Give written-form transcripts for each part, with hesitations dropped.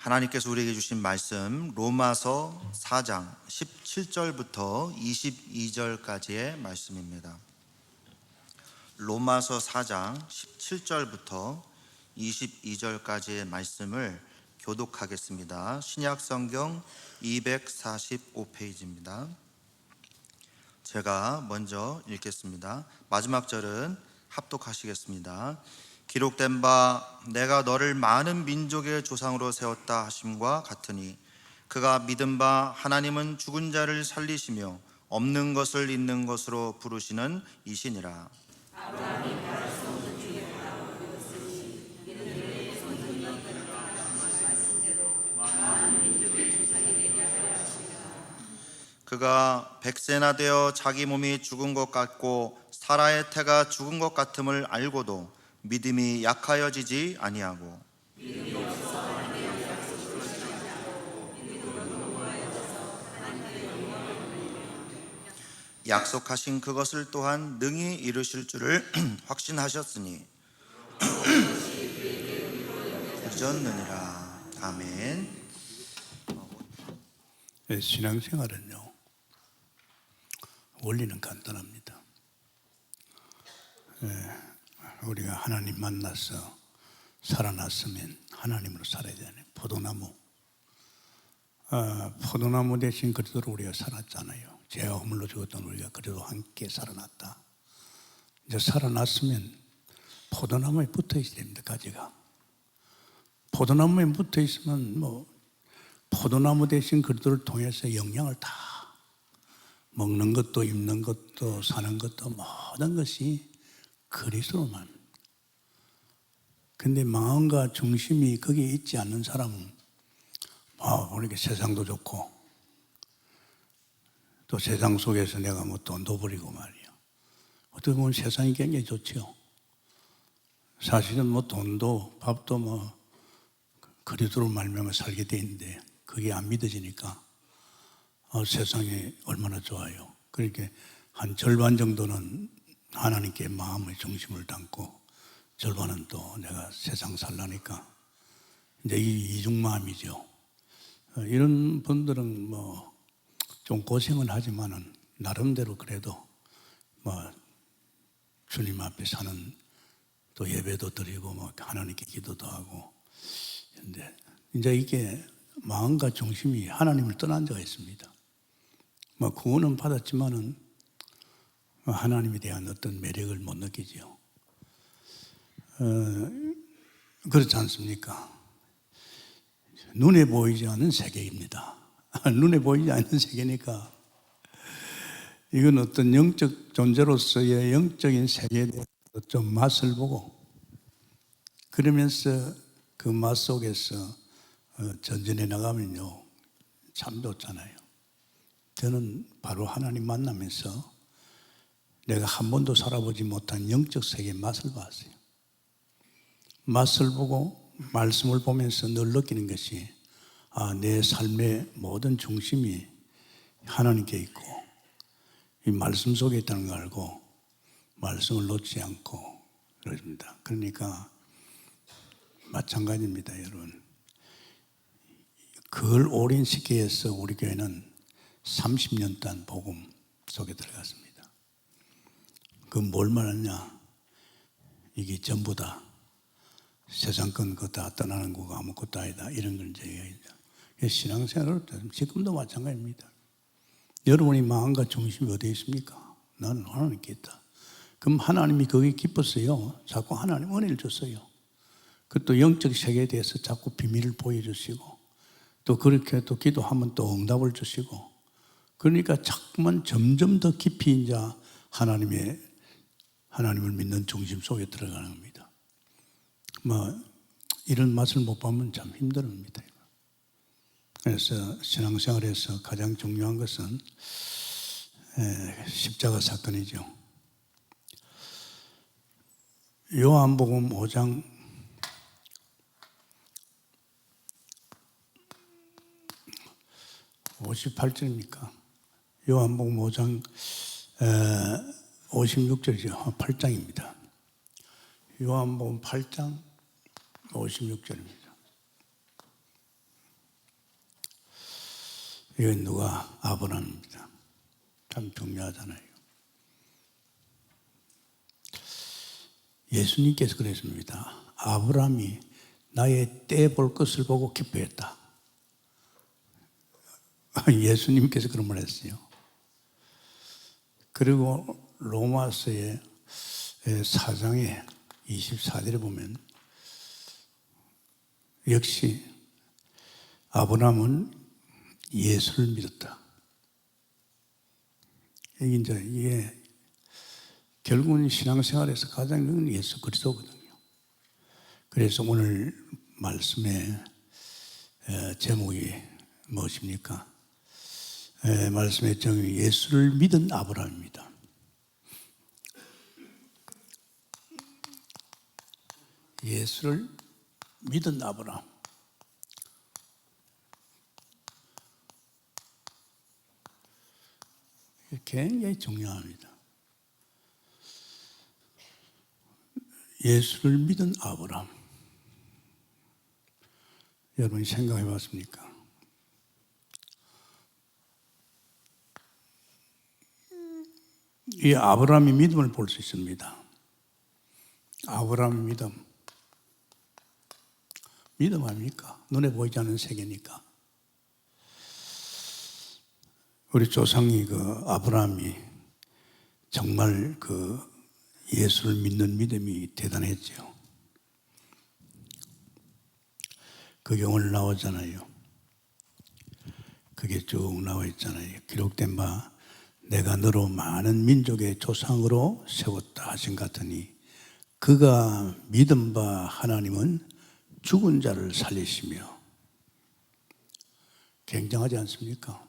하나님께서 우리에게 주신 말씀 로마서 4장 17절부터 22절까지의 말씀입니다. 로마서 4장 17절부터 22절까지의 말씀을 교독하겠습니다. 신약성경 245페이지입니다. 제가 먼저 읽겠습니다. 마지막 절은 합독하시겠습니다. 기록된 바 내가 너를 많은 민족의 조상으로 세웠다 하심과 같으니 그가 믿은 바 하나님은 죽은 자를 살리시며 없는 것을 있는 것으로 부르시는 이시니라. 그가 백세나 되어 자기 몸이 죽은 것 같고 사라의 태가 죽은 것 같음을 알고도 믿음이 약하여지지 아니하고 약속하신 그것을 또한 능히 이루실 줄을 확신하셨으니 그졌느니라. 아멘. 신앙생활은요, 원리는 간단합니다. 우리가 하나님 만나서 살아났으면 하나님으로 살아야 되잖아요. 포도나무 대신 그리스도로 우리가 살았잖아요. 죄와 허물로 죽었던 우리가 그래도 함께 살아났다. 이제 살아났으면 포도나무에 붙어 있어야 됩니다. 가지가 포도나무에 붙어 있으면 포도나무 대신 그리스도를 통해서 영향을 다 먹는 것도 입는 것도 사는 것도 모든 것이 그리스도로만. 근데 마음과 중심이 거기에 있지 않는 사람은 보니까 세상도 좋고 또 세상 속에서 내가 돈도 버리고 말이야. 어떻게 보면 세상이 굉장히 좋죠. 사실은 돈도 밥도 그리스도로 말미암아 살게 돼 있는데 그게 안 믿어지니까 세상이 얼마나 좋아요. 그러니까 한 절반 정도는 하나님께 마음의 중심을 담고 절반은 또 내가 세상 살라니까 이제 이 이중 마음이죠. 이런 분들은 좀 고생은 하지만은 나름대로 그래도 주님 앞에 사는 또 예배도 드리고 하나님께 기도도 하고. 근데 이제 이게 마음과 중심이 하나님을 떠난 자가 있습니다. 구원은 받았지만은 하나님에 대한 어떤 매력을 못 느끼죠. 그렇지 않습니까? 눈에 보이지 않는 세계입니다. 눈에 보이지 않는 세계니까 이건 어떤 영적 존재로서의 영적인 세계에 대해서 좀 맛을 보고 그러면서 그 맛 속에서 전진해 나가면요 참 좋잖아요. 저는 바로 하나님 만나면서 내가 한 번도 살아보지 못한 영적 세계의 맛을 봤어요. 맛을 보고 말씀을 보면서 늘 느끼는 것이 내 삶의 모든 중심이 하나님께 있고 이 말씀 속에 있다는 걸 알고 말씀을 놓지 않고 그럽니다. 그러니까 마찬가지입니다, 여러분. 그걸 오랜 시기에서 우리 교회는 30년 동안 복음 속에 들어갔습니다. 그건 뭘 말하냐? 이게 전부 다 세상 건 그거 다 떠나는 거고 아무것도 아니다. 이런 걸 이제 얘기하죠. 신앙생활을 지금도 마찬가지입니다. 여러분이 마음과 중심이 어디에 있습니까? 나는 하나님께 있다. 그럼 하나님이 거기에 기뻤어요. 자꾸 하나님 은혜를 줬어요. 그것도 영적 세계에 대해서 자꾸 비밀을 보여주시고 또 그렇게 또 기도하면 또 응답을 주시고 그러니까 자꾸만 점점 더 깊이 이제 하나님을 믿는 중심 속에 들어가는 겁니다. 이런 맛을 못 보면 참 힘듭니다. 그래서 신앙생활에서 가장 중요한 것은 십자가 사건이죠. 요한복음 5장 58절입니까? 요한복음 5장 56절이죠. 8장입니다. 요한복음 8장 56절입니다. 이건 누가? 아브라함입니다. 참 중요하잖아요. 예수님께서 그랬습니다. 아브라함이 나의 때 볼 것을 보고 기뻐했다. 예수님께서 그런 말 했어요. 그리고 로마서의 4장의 24절에 보면 역시 아브라함은 예수를 믿었다. 이게 결국은 신앙생활에서 가장 중요한 예수 그리스도거든요. 그래서 오늘 말씀의 제목이 무엇입니까? 말씀의 제목이 예수를 믿은 아브라함입니다. 예수를 믿은 아브라함. 굉장히 중요합니다. 예수를 믿은 아브라함. 여러분 생각해 봤습니까? 이 아브라함의 믿음을 볼 수 있습니다. 아브라함의 믿음. 믿음 아닙니까? 눈에 보이지 않는 세계니까. 우리 조상이 아브라함이 정말 예수를 믿는 믿음이 대단했죠. 그게 오늘 나오잖아요. 그게 쭉 나와 있잖아요. 기록된 바 내가 너로 많은 민족의 조상으로 세웠다 하신 같으니 그가 믿은 바 하나님은 죽은 자를 살리시며. 굉장하지 않습니까?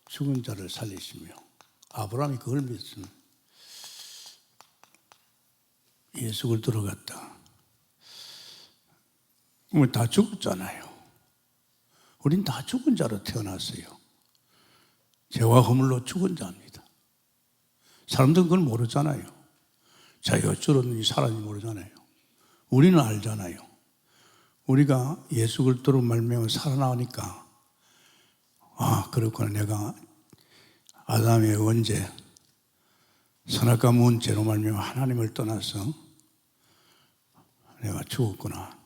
죽은 자를 살리시며. 아브라함이 그걸 믿었으면 예수를 들어갔다. 그러면 다 죽었잖아요. 우린 다 죽은 자로 태어났어요. 죄와 허물로 죽은 자입니다. 사람들은 그걸 모르잖아요. 자기가 죽었는지 살았는지 모르잖아요. 우리는 알잖아요. 우리가 예수 그리스도로 말미암아 살아나니까 그렇구나. 내가 아담의 원죄 선악과 문죄로 말미암아 하나님을 떠나서 내가 죽었구나.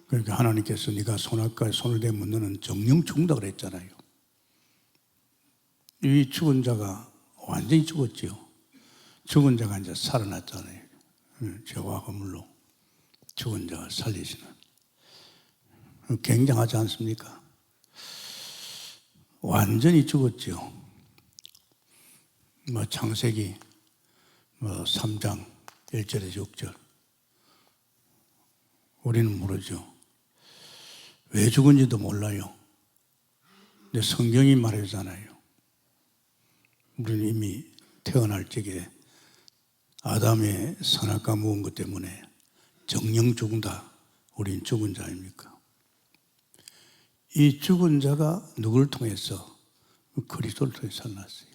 그러니까 하나님께서 네가 선악과에 손을 대면 너는 정령 죽는다 그랬잖아요. 이 죽은 자가 완전히 죽었지요. 죽은 자가 이제 살아났잖아요. 죄와 허물로 죽은 자가 살리시는. 굉장하지 않습니까? 완전히 죽었지요. 창세기 3장 1절에서 6절. 우리는 모르죠. 왜 죽은지도 몰라요. 근데 성경이 말하잖아요. 우리는 이미 태어날 적에 아담의 선악과 먹은 것 때문에 정령 죽는다. 우린 죽은 자입니까? 이 죽은 자가 누구를 통해서? 그리스도를 통해서 살았어요.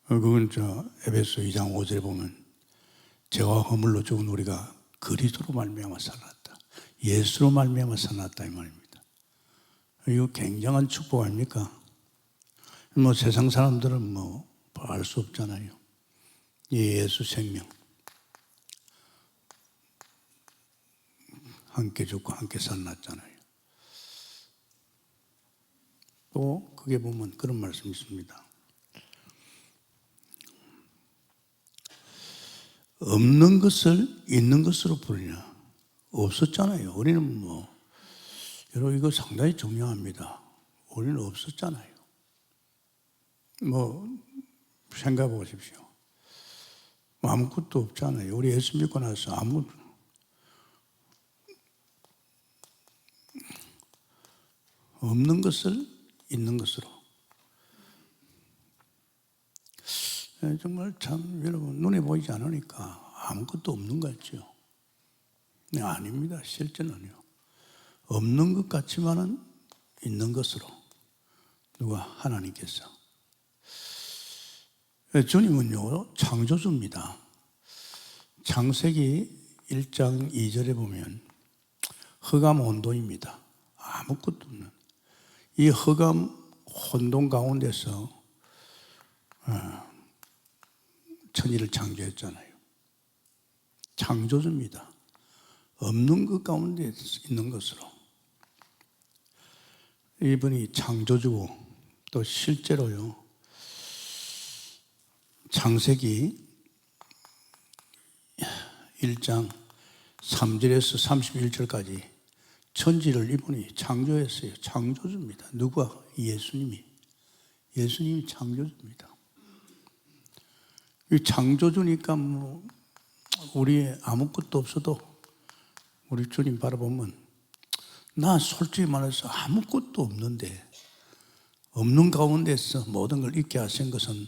그건 에베소 2장 5절에 보면 죄와 허물로 죽은 우리가 그리스도로 말미암아 살았다. 예수로 말미암아 살았다 이 말입니다. 이거 굉장한 축복 아닙니까? 세상 사람들은 알 수 없잖아요. 이 예수 생명 함께 죽고 함께 살았잖아요. 또 그게 보면 그런 말씀이 있습니다. 없는 것을 있는 것으로 부르냐? 없었잖아요. 우리는 여러분 이거 상당히 중요합니다. 우리는 없었잖아요. 생각해 보십시오. 아무것도 없잖아요. 우리 예수 믿고 나서 없는 것을 있는 것으로. 정말 참 여러분 눈에 보이지 않으니까 아무것도 없는 것 같죠. 네, 아닙니다. 실제는요. 없는 것 같지만은 있는 것으로. 누가? 하나님께서. 주님은요 창조주입니다. 창세기 1장 2절에 보면 흑암 혼돈입니다. 아무것도 없는 이 흑암 혼돈 가운데서 천지를 창조했잖아요. 창조주입니다. 없는 것 가운데 있는 것으로. 이분이 창조주고 또 실제로요. 창세기 1장 3절에서 31절까지 천지를 이분이 창조했어요. 창조주입니다. 누가? 예수님이. 예수님이 창조주입니다. 이 창조주니까 뭐 우리 아무것도 없어도 우리 주님 바라보면 나 솔직히 말해서 아무것도 없는데 없는 가운데서 모든 걸 있게 하신 것은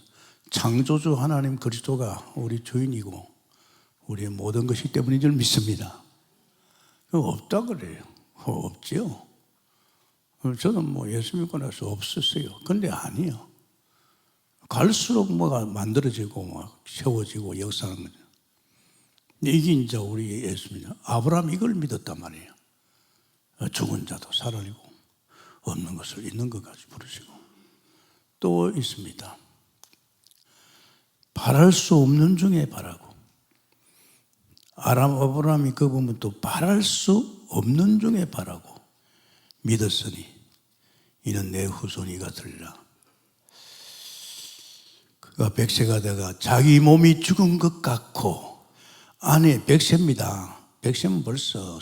창조주 하나님 그리스도가 우리 주인이고 우리의 모든 것이기 때문인 줄 믿습니다. 없다 그래요. 없지요. 저는 뭐 예수 믿고 나서 없었어요. 근데 아니에요. 갈수록 뭐가 만들어지고 막 세워지고 역사하는 거죠. 이게 이제 우리 예수입니다. 아브라함 이걸 믿었단 말이에요. 죽은 자도 살아내고 없는 것을 있는 것까지 부르시고 또 있습니다. 바랄 수 없는 중에 바라고 아브라함이 그 보면 또 바랄 수 없는 중에 바라고 믿었으니 이는 내 후손이가 되리라. 그가 백세가 되가 자기 몸이 죽은 것 같고 안에 백세입니다. 백세면 벌써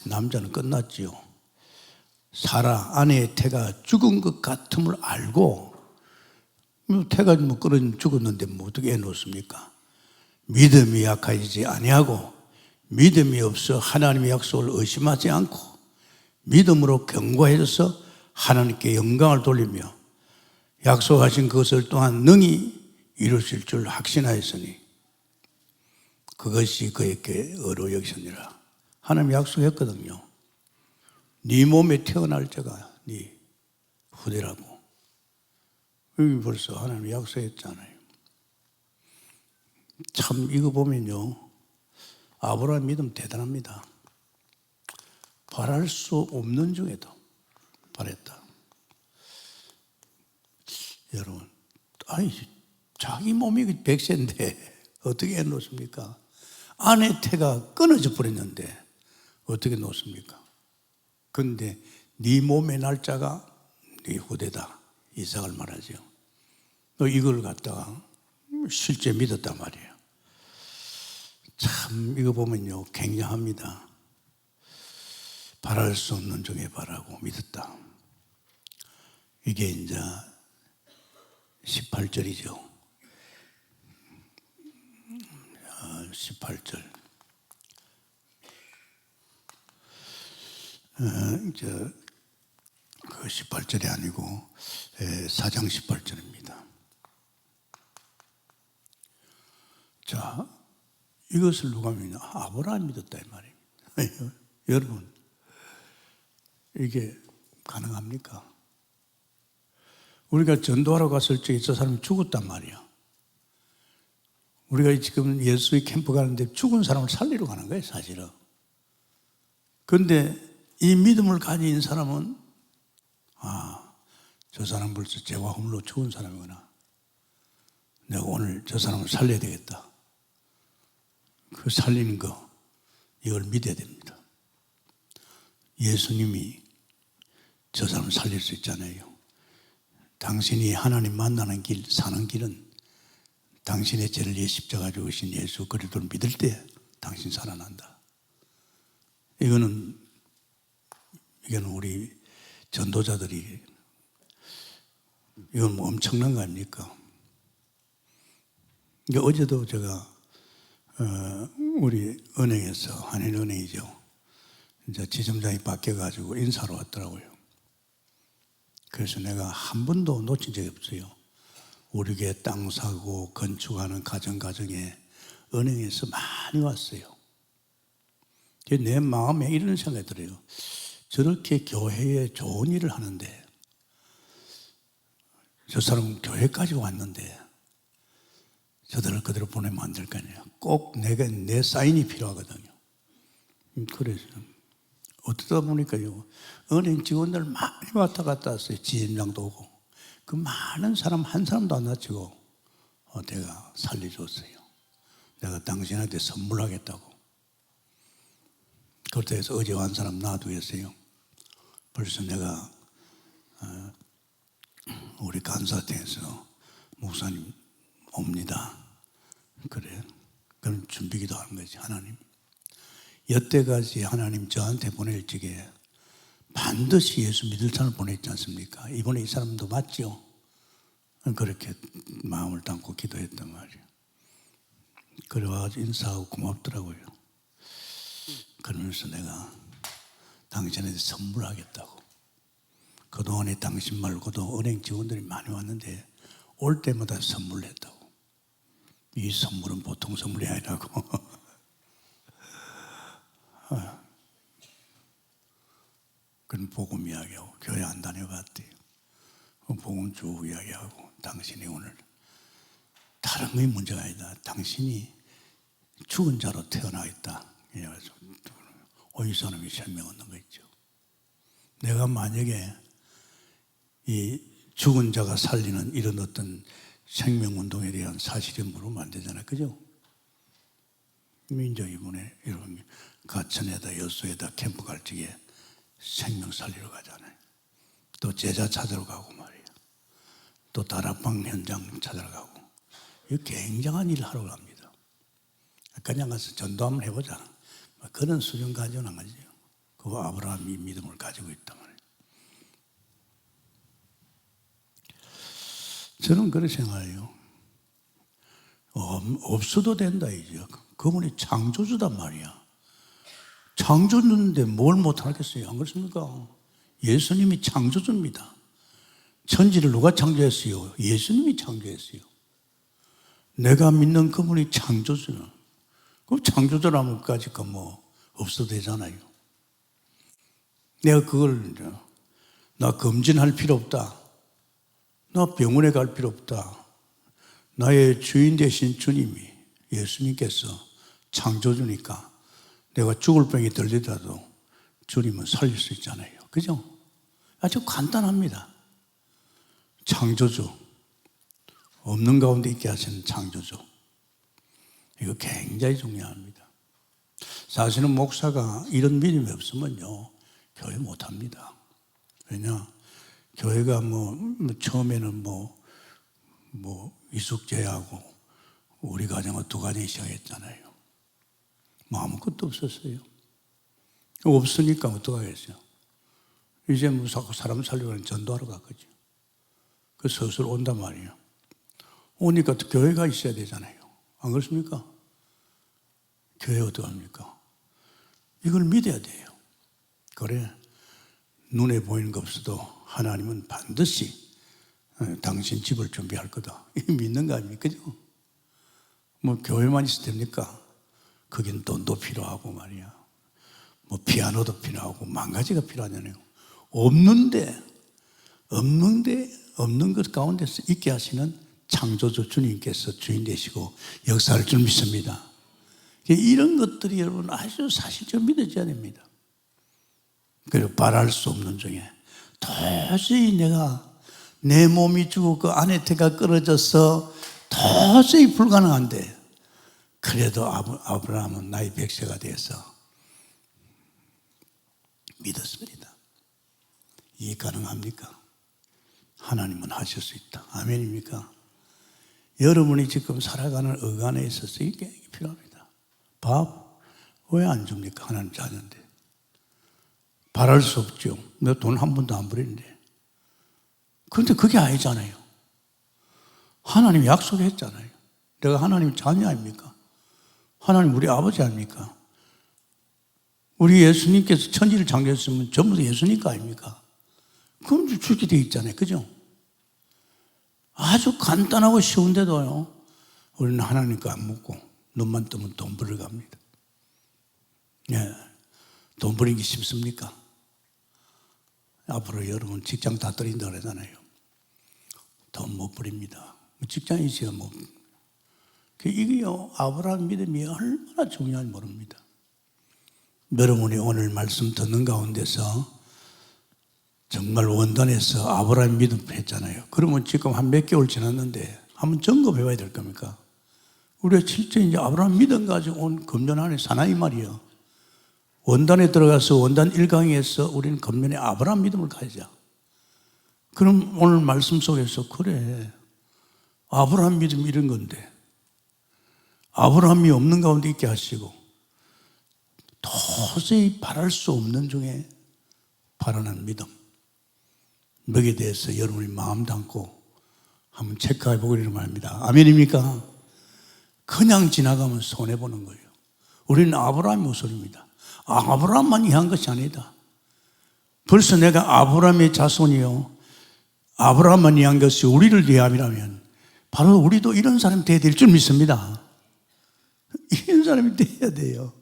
남자는 끝났지요. 사라 아내의 태가 죽은 것 같음을 알고 태가 뭐 끊어지면 죽었는데 뭐 어떻게 해놓습니까? 믿음이 약하지 아니하고 믿음이 없어 하나님의 약속을 의심하지 않고 믿음으로 견고해져서 하나님께 영광을 돌리며 약속하신 그것을 또한 능히 이루실 줄 확신하였으니 그것이 그에게 의로 여기셨니라. 하나님 약속했거든요. 네 몸에 태어날 자가 네 후대라고. 여기 벌써 하나님 약속했잖아요. 참 이거 보면요. 아브라함 믿음 대단합니다. 바랄 수 없는 중에도 바랬다. 여러분, 아니 자기 몸이 백세인데 어떻게 해놓습니까? 아내 태가 끊어져 버렸는데 어떻게 놓습니까? 그런데 네 몸의 날짜가 네 후대다. 이삭을 말하죠. 너 이걸 갖다가 실제 믿었단 말이에요. 참 이거 보면요 굉장합니다. 바랄 수 없는 중에 바라고 믿었다. 이게 이제 18절이죠. 18절. 그 18절이 아니고 4장 18절입니다. 자, 이것을 누가 믿냐? 아브라함이 믿었다 이 말입니다. 여러분, 이게 가능합니까? 우리가 전도하러 갔을 적에 저 사람이 죽었단 말이야. 우리가 지금 예수의 캠프 가는데 죽은 사람을 살리러 가는 거예요, 사실은. 그런데 이 믿음을 가진 사람은 저 사람 벌써 죄와 허물로 죽은 사람이구나. 내가 오늘 저 사람을 살려야 되겠다. 그 살리는 거 이걸 믿어야 됩니다. 예수님이 저 사람을 살릴 수 있잖아요. 당신이 하나님 만나는 길, 사는 길은 당신의 죄를 위해 십자가 죽으신 예수 그리스도를 믿을 때 당신 살아난다. 이거는 우리 전도자들이 이건 뭐 엄청난 거 아닙니까? 어제도 제가 우리 은행에서 한인은행이죠. 이제 지점장이 바뀌어가지고 인사로 왔더라고요. 그래서 내가 한 번도 놓친 적이 없어요. 우리 교회 땅 사고 건축하는 가정에 은행에서 많이 왔어요. 내 마음에 이런 생각이 들어요. 저렇게 교회에 좋은 일을 하는데 저 사람은 교회까지 왔는데 저들을 그대로 보내면 안 될 거 아니에요. 꼭 내 사인이 필요하거든요. 그래서 어쩌다 보니까요, 은행 직원들 많이 왔다 갔다 했어요. 지점장도 오고. 그 많은 사람 한 사람도 안 다치고 내가 살려줬어요. 내가 당신한테 선물하겠다고. 그렇다 해서 어제 한 사람 놔두겠어요. 벌써 내가 우리 간사태에서 목사님 옵니다. 그래. 그럼 준비기도 하는 거지. 하나님, 여태까지 하나님 저한테 보낼 적에 반드시 예수 믿을 사람을 보냈지 않습니까? 이번에 이 사람도 맞죠? 그렇게 마음을 담고 기도했단 말이에요. 그래가지고 인사하고 고맙더라고요. 그러면서 내가 당신한테 선물하겠다고. 그동안에 당신 말고도 은행 직원들이 많이 왔는데 올 때마다 선물을 했다고. 이 선물은 보통 선물이 아니라고. 그럼 복음 이야기하고 교회 안 다녀봤대요. 복음 쭉 이야기하고 당신이 오늘 다른 게 문제가 아니다. 당신이 죽은 자로 태어나겠다. 이래가지고 이 사람이 생명 얻는 거 있죠. 내가 만약에 이 죽은 자가 살리는 이런 어떤 생명운동에 대한 사실을 물으면 안 되잖아요. 그죠? 민정 이번에 이런 가천에다 여수에다 캠프 갈 적에 생명 살리러 가잖아요. 또 제자 찾으러 가고 말이에요. 또 다락방 현장 찾으러 가고. 이 굉장한 일을 하러 갑니다. 그냥 가서 전도 한번 해보자. 그런 수준 가지고는 안 가지요. 그 아브라함이 믿음을 가지고 있단 말이에요. 저는 그렇게 생각해요. 없어도 된다 이제. 그분이 창조주단 말이야. 창조주인데 뭘 못하겠어요? 안 그렇습니까? 예수님이 창조주입니다. 천지를 누가 창조했어요? 예수님이 창조했어요. 내가 믿는 그분이 창조주는. 그럼 창조주라면까지 뭐 없어도 되잖아요. 내가 그걸 나 검진할 필요 없다. 나 병원에 갈 필요 없다. 나의 주인 되신 주님이 예수님께서 창조주니까 내가 죽을 병이 들리더라도 주님은 살릴 수 있잖아요. 그죠? 아주 간단합니다. 창조주. 없는 가운데 있게 하시는 창조주. 이거 굉장히 중요합니다. 사실은 목사가 이런 믿음이 없으면요, 교회 못 합니다. 왜냐? 교회가 처음에는 이숙제하고 우리 가정은 두 가지 시작했잖아요. 아무것도 없었어요. 없으니까 어떡하겠어요? 이제 자꾸 사람 살려고 전도하러 갔거든요. 그 서술 온단 말이에요. 오니까 또 교회가 있어야 되잖아요. 안 그렇습니까? 교회 어떡합니까? 이걸 믿어야 돼요. 그래, 눈에 보이는 것 없어도 하나님은 반드시 당신 집을 준비할 거다. 믿는 거 아닙니까? 그죠? 교회만 있어도 됩니까? 거긴 돈도 필요하고 말이야. 피아노도 필요하고 만 가지가 필요하잖아요. 없는 것 가운데서 있게 하시는 창조주 주님께서 주인 되시고 역사할 줄 믿습니다. 이런 것들이 여러분 아주 사실적으로 믿어져야 됩니다. 그리고 바랄 수 없는 중에 도저히 내 몸이 죽고 그 안에 태가 끊어져서 도저히 불가능한데 그래도 아브라함은 나의 백세가 돼서 믿었습니다. 이해 가능합니까? 하나님은 하실 수 있다. 아멘입니까? 여러분이 지금 살아가는 어간에 있어서 이게 필요합니다. 밥 왜 안 줍니까? 하나님 자녀인데. 바랄 수 없죠. 내가 돈 한 번도 안 버리는데. 그런데 그게 아니잖아요. 하나님 약속했잖아요. 내가 하나님 자녀 아닙니까? 하나님 우리 아버지 아닙니까? 우리 예수님께서 천지를 창조했으면 전부 다 예수님 거 아닙니까? 그럼 주게 돼 있잖아요. 그죠? 아주 간단하고 쉬운데도요, 우리는 하나님 거 안 묻고 눈만 뜨면 돈 벌러 갑니다. 네. 돈 버리기 쉽습니까? 앞으로 여러분 직장 다 떨어진다고 그러잖아요. 돈 못 버립니다. 직장이지요. 이게요, 아브라함 믿음이 얼마나 중요한지 모릅니다. 여러분이 오늘 말씀 듣는 가운데서 정말 원단에서 아브라함 믿음 했잖아요. 그러면 지금 한 몇 개월 지났는데 한번 점검해 봐야 될 겁니까? 우리가 실제 이제 아브라함 믿음 가지고 온 금년 안에 사나이 말이요. 원단에 들어가서 원단 1강에서 우리는 금년에 아브라함 믿음을 가지자. 그럼 오늘 말씀 속에서 그래, 아브라함 믿음 이런 건데 아브라함이 없는 가운데 있게 하시고 도저히 바랄 수 없는 중에 바라는 믿음, 여기에 대해서 여러분이 마음 담고 한번 체크해 보기를 바랍니다. 아멘입니까? 그냥 지나가면 손해보는 거예요. 우리는 아브라함의 모습입니다. 아브라함만 이해한 것이 아니다. 벌써 내가 아브라함의 자손이요, 아브라함만 이해한 것이 우리를 위함이라면 바로 우리도 이런 사람이 되어야 될 줄 믿습니다. 이런 사람이 되어야 돼요.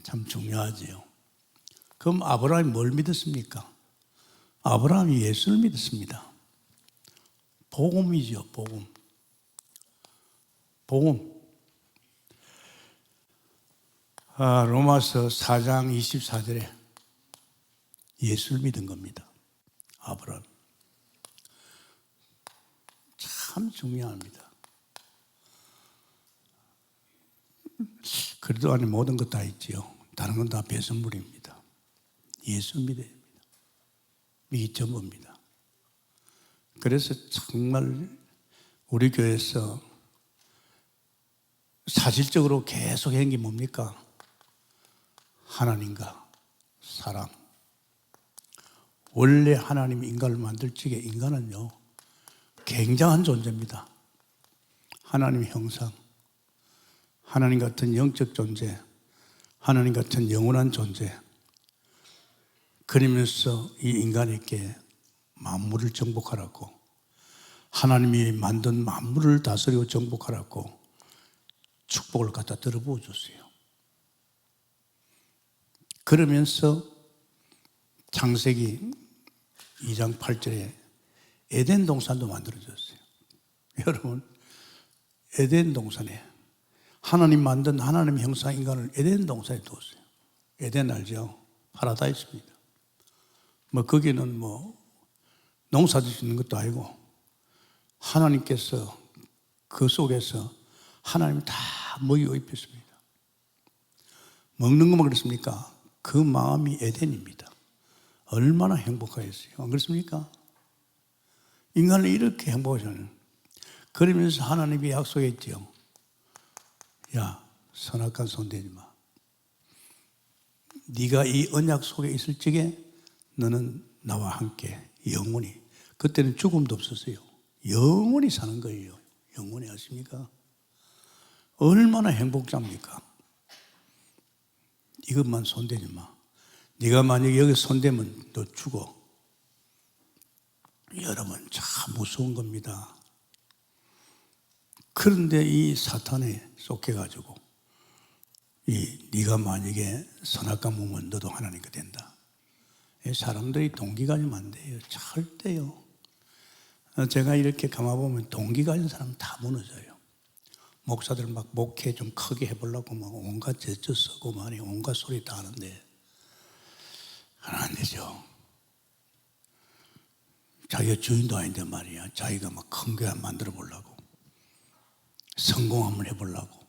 참 중요하지요. 그럼 아브라함이 뭘 믿었습니까? 아브라함이 예수를 믿었습니다. 복음이죠, 복음. 복음. 로마서 4장 24절에 예수를 믿은 겁니다. 아브라함. 참 중요합니다. 그래도 안에 모든 것 다 있지요. 다른 건 다 배설물입니다. 예수 믿어야 됩니다. 이게 전부입니다. 그래서 정말 우리 교회에서 사실적으로 계속 한 게 뭡니까? 하나님과 사랑. 원래 하나님이 인간을 만들 적에 인간은요, 굉장한 존재입니다. 하나님의 형상, 하나님 같은 영적 존재, 하나님 같은 영원한 존재. 그러면서 이 인간에게 만물을 정복하라고, 하나님이 만든 만물을 다스리고 정복하라고 축복을 갖다 들어부어 줬어요. 그러면서 창세기 2장 8절에 에덴 동산도 만들어졌어요. 여러분, 에덴 동산에 하나님 만든 하나님 형상 인간을 에덴 동산에 두었어요. 에덴 알죠? 파라다이스입니다. 거기는 농사 짓는 것도 아니고 하나님께서 그 속에서 하나님이 다 먹이고 입혔습니다. 먹는 것만 그렇습니까? 그 마음이 에덴입니다. 얼마나 행복하겠어요. 안 그렇습니까? 인간을 이렇게 행복하잖아요. 그러면서 하나님이 약속했죠. 야, 선악한 손대지 마. 네가 이 언약 속에 있을 적에 너는 나와 함께 영원히, 그때는 죽음도 없었어요. 영원히 사는 거예요. 영원히 아십니까? 얼마나 행복자입니까? 이것만 손대지 마. 네가 만약에 여기 손대면 너 죽어. 여러분, 참 무서운 겁니다. 그런데 이 사탄에 속해가지고 네가 만약에 선악과 먹으면 너도 하나님께 된다. 사람들이 동기 가지면 안 돼요. 절대요. 제가 이렇게 감아보면 동기 가진 사람 다 무너져요. 목사들 막 목회 좀 크게 해보려고 막 온갖 제주 쓰고 말이 온갖 소리 다 하는데 안 되죠. 자기가 주인도 아닌데 말이야. 자기가 막 큰 교회 만들어 보려고, 성공 한번 해보려고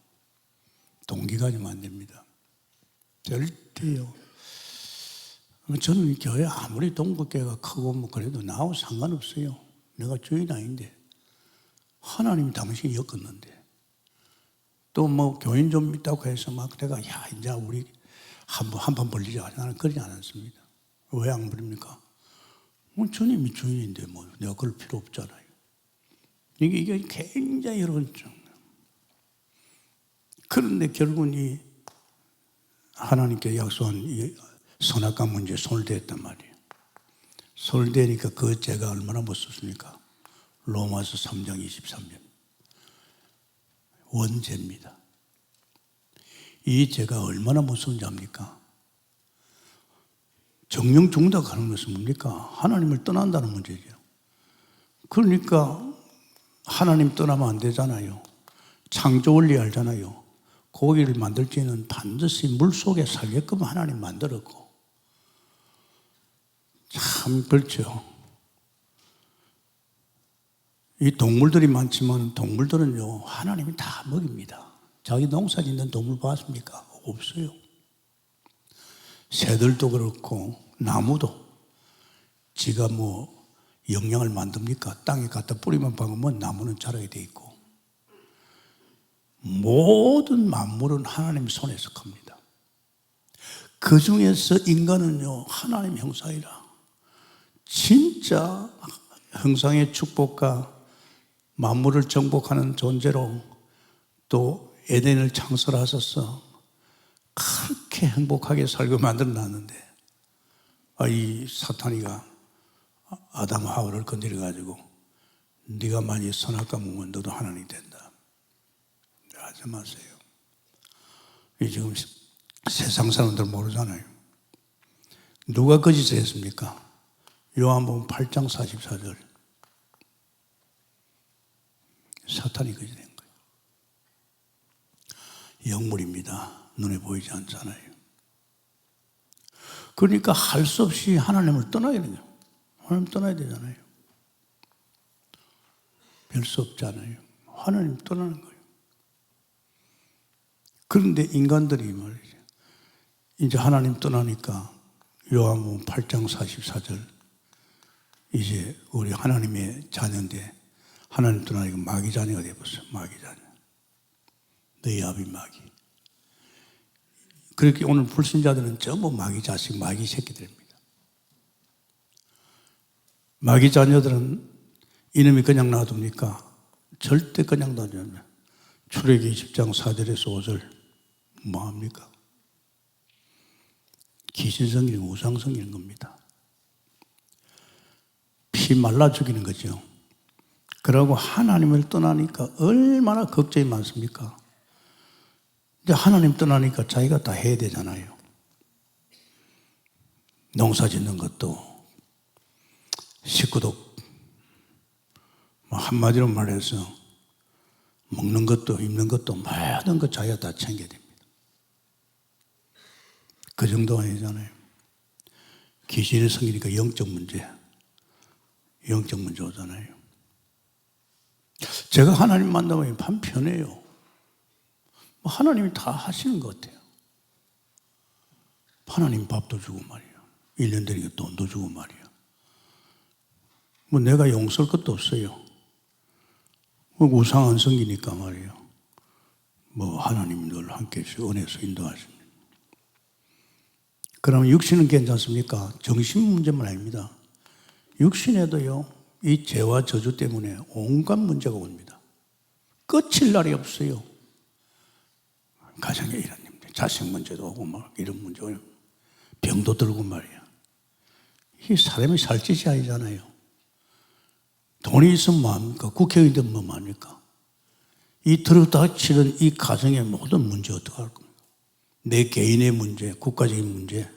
동기 가지면 안 됩니다. 절대요. 저는 이 교회 아무리 동국교회가 크고 그래도 나하고 상관없어요. 내가 주인 아닌데 하나님이 당신이 엮었는데 또 교인 좀 있다고 해서 막 내가 이제 우리 한판 벌리자. 나는 그러지 않았습니다. 왜 안 벌립니까? 주님이 주인인데 내가 그럴 필요 없잖아요. 이게 굉장히 여러분, 그런데 결국은 이 하나님께 약속한 이 선악과 문제에 손을 대었단 말이에요. 손을 대니까 그 죄가 얼마나 무섭습니까? 로마서 3장 23절. 원죄입니다. 이 죄가 얼마나 무서운지 압니까? 정령 중독하는 것은 뭡니까? 하나님을 떠난다는 문제죠. 그러니까 하나님 떠나면 안 되잖아요. 창조 원리 알잖아요. 고기를 만들지는 반드시 물 속에 살게끔 하나님 만들었고, 참 그렇죠. 이 동물들이 많지만 동물들은요, 하나님이 다 먹입니다. 자기 농사 짓는 동물 봤습니까? 없어요. 새들도 그렇고 나무도 지가 뭐 영양을 만듭니까? 땅에 갖다 뿌리만 박으면 나무는 자라게 돼 있고, 모든 만물은 하나님 손에 속합니다. 그 중에서 인간은요, 하나님 형상이라 진짜 형상의 축복과 만물을 정복하는 존재로 또 에덴을 창설하셔서 그렇게 행복하게 살고 만들어놨는데, 이 사탄이가 아담 하와를 건드려가지고 네가 만약 선악과 먹으면 너도 하나님이 된다. 하지 마세요. 이 지금 세상 사람들 모르잖아요. 누가 거짓을 했습니까? 요한복음 8장 44절. 사탄이 거짓된 거예요. 영물입니다. 눈에 보이지 않잖아요. 그러니까 할 수 없이 하나님을 떠나야 돼요. 하나님 떠나야 되잖아요. 별 수 없잖아요. 하나님 떠나는 거예요. 그런데 인간들이 말이죠, 이제 하나님 떠나니까 요한복음 8장 44절, 이제 우리 하나님의 자녀인데 하나님 떠나니까 마귀 자녀가 되어버렸어요. 마귀 자녀. 너희 아비 마귀. 그렇게 오늘 불신자들은 전부 마귀 자식, 마귀 새끼들입니다. 마귀 자녀들은 이놈이 그냥 놔둡니까? 절대 그냥 놔두면 출애기 20장 4절에서 5절 뭐합니까? 귀신성기는 우상성기는 겁니다. 피 말라 죽이는 거죠. 그러고 하나님을 떠나니까 얼마나 걱정이 많습니까? 이제 하나님 떠나니까 자기가 다 해야 되잖아요. 농사 짓는 것도, 식구도, 한마디로 말해서 먹는 것도, 입는 것도, 모든 것 자기가 다 챙겨야 됩니다. 그 정도 아니잖아요. 귀신의 성이니까 영적 문제 오잖아요. 제가 하나님 만나면 참 편해요. 하나님이 다 하시는 것 같아요. 하나님 밥도 주고 말이야. 1년 되니까 돈도 주고 말이야. 내가 용서할 것도 없어요. 우상 안 섬기니까 말이에요. 하나님 늘 함께 은혜에서 인도하십니다. 그러면 육신은 괜찮습니까? 정신 문제만 아닙니다. 육신에도요, 이 죄와 저주 때문에 온갖 문제가 옵니다. 끝일 날이 없어요. 가정에 이런 문제, 자식 문제도 오고 이런 문제, 병도 들고 말이야. 이게 사람이 살 짓이 아니잖아요. 돈이 있으면 뭐합니까? 국회의원 되면 뭐합니까? 이 들어닥치는 이 가정의 모든 문제 어떻게 할 겁니까? 내 개인의 문제, 국가적인 문제,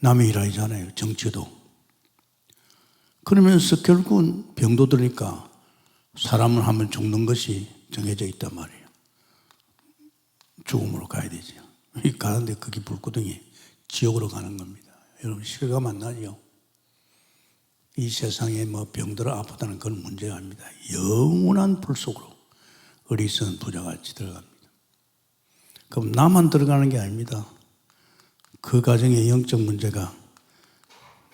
남의 일 아니잖아요. 정치도. 그러면서 결국은 병도 들으니까 사람을 하면 죽는 것이 정해져 있단 말이에요. 죽음으로 가야 되죠. 가는데 그게 불구덩이 지옥으로 가는 겁니다. 여러분 실감 안 나죠? 이 세상에 병들어 아프다는 그런 문제가 아닙니다. 영원한 불 속으로 어리석은 부자같이 들어갑니다. 그럼 나만 들어가는 게 아닙니다. 그 가정의 영적 문제가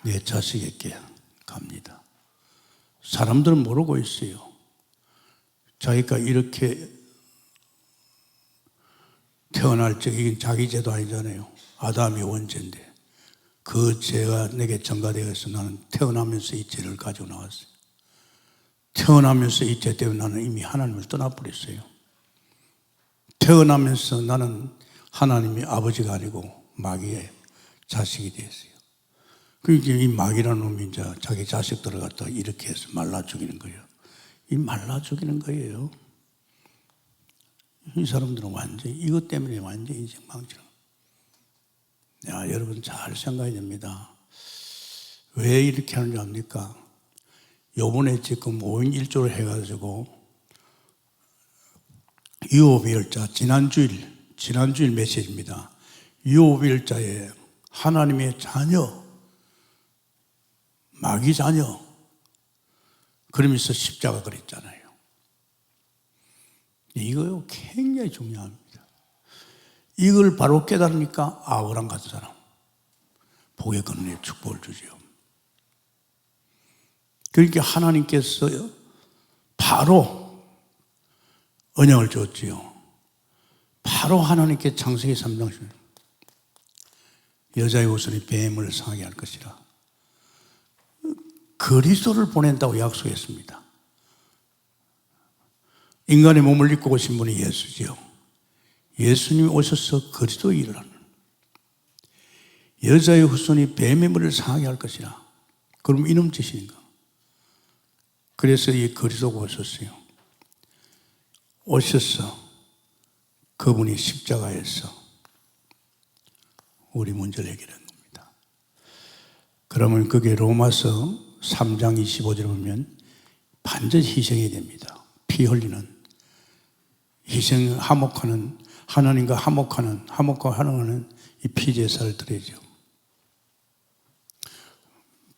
내 자식에게 갑니다. 사람들은 모르고 있어요. 자기가 이렇게 태어날 적 이게 자기 죄도 아니잖아요. 아담이 원죄인데 그 죄가 내게 전가되어서 나는 태어나면서 이 죄를 가지고 나왔어요. 태어나면서 이 죄 때문에 나는 이미 하나님을 떠나버렸어요. 태어나면서 나는 하나님이 아버지가 아니고 마귀의 자식이 됐어요. 그러니까 이 마귀라는 놈이 이제 자기 자식들을 갖다 이렇게 해서 말라 죽이는 거예요. 이 말라 죽이는 거예요. 이 사람들은 완전히 이것 때문에 완전히 인생 망치는 거예요. 여러분 잘 생각해야 됩니다. 왜 이렇게 하는지 압니까? 요번에 지금 5인 1조를 해가지고 유오비일자, 지난주일 메시지입니다. 유오비일자에 하나님의 자녀, 마귀 자녀, 그러면서 십자가 그랬잖아요. 이거요 굉장히 중요합니다. 이걸 바로 깨달으니까 아브라함 같은 사람 복의 근원에 축복을 주죠. 그러니까 하나님께서 바로 언약을 줬지요. 바로 하나님께 창세기 3장 여자의 후손이 뱀을 상하게 할 것이라 그리스도를 보낸다고 약속했습니다. 인간의 몸을 입고 오신 분이 예수지요. 예수님이 오셔서 그리스도의 일을 하는 여자의 후손이 뱀의 머리를 상하게 할 것이라. 그럼 이놈 짓인가? 그래서 이 그리스도가 오셨어요. 오셔서 그분이 십자가에서 우리 문제를 해결한 겁니다. 그러면 그게 로마서 3장 25절에 보면 반드시 희생이 됩니다. 피 흘리는 희생 화목하는 하나님과 화목하는 이 피제사를 드리죠.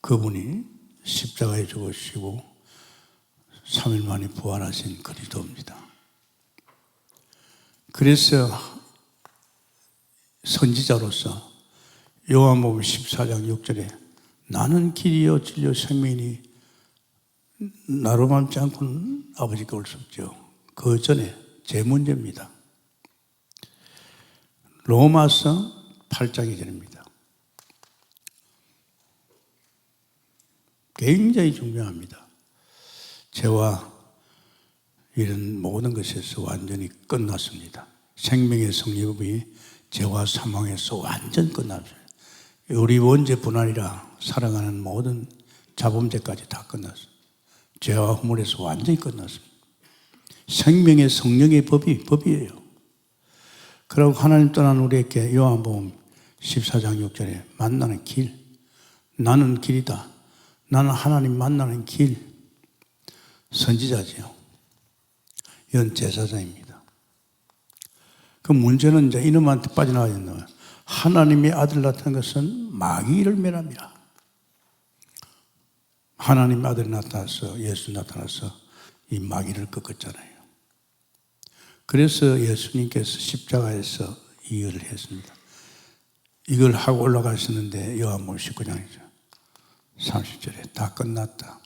그분이 십자가에 죽으시고 3일 만에 부활하신 그리스도입니다. 그래서 선지자로서 요한복음 14장 6절에 나는 길이요 진리요 생명이니 나로 맘지 않고는 아버지께 올 수 없죠. 그 전에 제 문제입니다. 로마서 8장 2절입니다. 굉장히 중요합니다. 죄와 이런 모든 것에서 완전히 끝났습니다. 생명의 성립이 죄와 사망에서 완전 끝났어요. 우리 원죄뿐 아니라 살아가는 모든 자범죄까지 다 끝났어요. 죄와 허물에서 완전히 끝났습니다. 생명의 성령의 법이에요. 그리고 하나님 떠난 우리에게 요한복음 14장 6절에 만나는 길, 나는 길이다. 나는 하나님 만나는 길, 선지자지요. 이건 제사장입니다. 그 문제는 이제 이놈한테 빠져나가야 된다. 하나님의 아들 나타난 것은 마귀를 멸합니다. 하나님 아들이 나타나서 예수 나타나서 이 마귀를 꺾었잖아요. 그래서 예수님께서 십자가에서 이 일을 했습니다. 이걸 하고 올라가셨는데 요한복음 19장이죠. 30절에 다 끝났다.